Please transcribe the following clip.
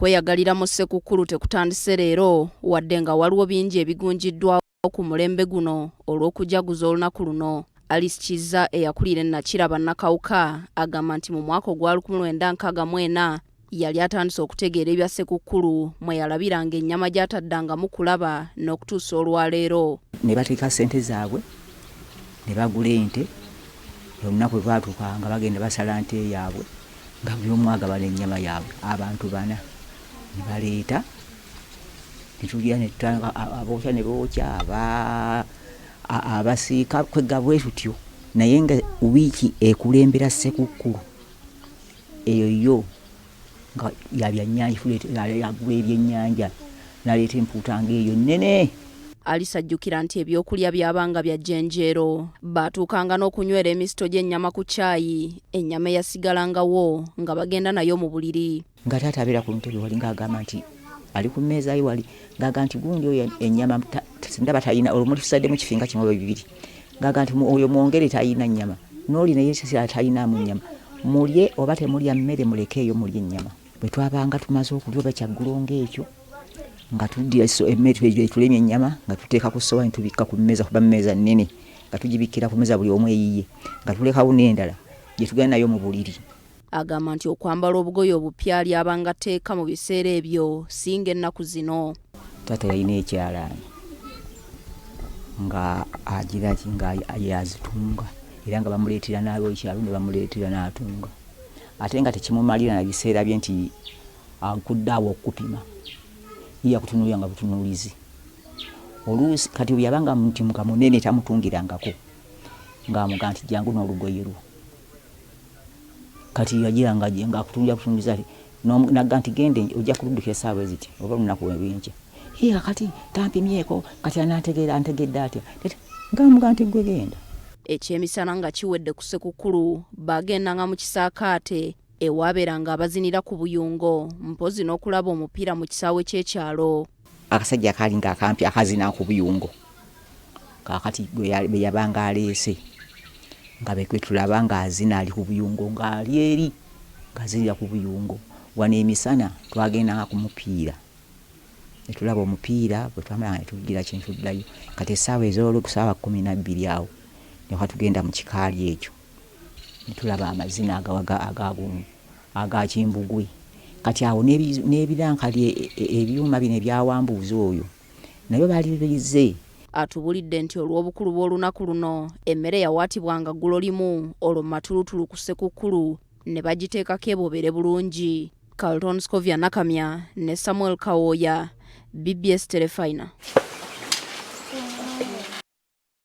Okweyagalira mu Ssekukkulu tekutandise leero wadde nga waliwo bingi ebigunjiddwawo ku mulembe guno olw'okujaguza olunaku luno. Alice Kizza eyakulira e Nakiraba Nakawuka agamba nti mu mwaka ogwa 1964 yali atandise okutegeera ebya Ssekukkulu mwe yalabiranga ennyama gy'ataddangamu kulaba n'okutuusa olwaleero. Ne bateeka ssente zaabwe ne bagula ente, olunaku lwe lwatuukanga bagenda basala nte yaabwe nga buli omu agabana ennyama yaabwe. Abantu bana ne baleeta ne tulya ne abookya ne bookya abasiika kwegga bwe tutyo. Naye nga wiiki ekulembera Ssekukkulu eyo yo nga yagula ebyennyanja n'aleeta empuuta ng'eyo nnene. Alice ajjukira nti ebyokulya byabanga bya jjenjeero, baatuukanga n'okunywera emisito gy'ennyama ku caayi, ennyama eyasigalangawo nga bagenda nayo mu buliri. Nga taata abeera ku ntebe wali ng'agamba nti ali ku mmeeza ye wali ng'agamba nti gundi oyo ennyama ndaba talina, olwo mulitusadde mu kifinga kimu oba bibiri, ng'agamba nti oyo mwongere talina nnyama, n'oli naye talinaamu nnyama, mulye oba temulya mmere mulekeeyo mulye ennyama. Bwe twabanga tumaze okulya oba kyaggulongo ekyo nga tuddira emmere tulemye ennyama nga tuteeka ku ssowaani tubikka ku mmeeza, kuba mmeeza nnene, nga tugibikkira ku mmeeza buli omu eyiye, nga tulekawo n'endala gye tugenda nayo mu buliri. Agamba nti okwambala obugoye obupya lyabanga tteeka mu biseera ebyo singa ennaku zino. Taata yalina ekyalaani nga agira ki nga yazitunga era nga bamuleetera n'ab'ekyalo ne bamuleetera n'atunga, ate nga tekimumalira na biseera bye nti akudde awo okupima, ye yakutunuulira nga butunuulizi. Oluusi kati bwe yabanga nti nga munene tamutungirangako ng'amugaa nti jangu n'olugoye lwo. Kati yagira nga akutunulira kutunuuliza nagga nti gende ojja kuluddukira essaawa eziti oba olunaku lw'enkya. Ye kati tampimyeko kati antegedde atya ng'amugaa nti gwe genda. Ekyemisana nga kiwedde ku Ssekukkulu bagendanga mu kisaakaate ewaabeeranga abazinira ku buyungo mpozi n'okulaba omupiira mu kisaawe ky'ekyalo. Akasajja akaali ng'akampi akazina ku buyungo kaakati bwe yabanga aleese nga bekwe tulaba ng'azina ali ku buyungo ng'ali eri ng'azinira ku buyungo. Wano emisana twagendanga ku mupiira ne tulaba omupiira bwe twamala ne tugira kye tuddayo. Kati essaawa ez'olwo ku ssaawa 12 awo ne tugenda mu kikaali ekyo ne tulaba amazina aga Kimbugwe. Kati awo n'ebirankali ebyuma bino ebyawambuuza oyo nabyo baali bizze. Atubulidde nti olw'obukulu bw'olunaku luno emmere yawaatibwanga ggulo limu olwo matulutulu ku Ssekukkulu ne bagiteekako ebobere bulungi. Carlton Scovia Nakamya ne Samuel Kawooya, BBS Telefina.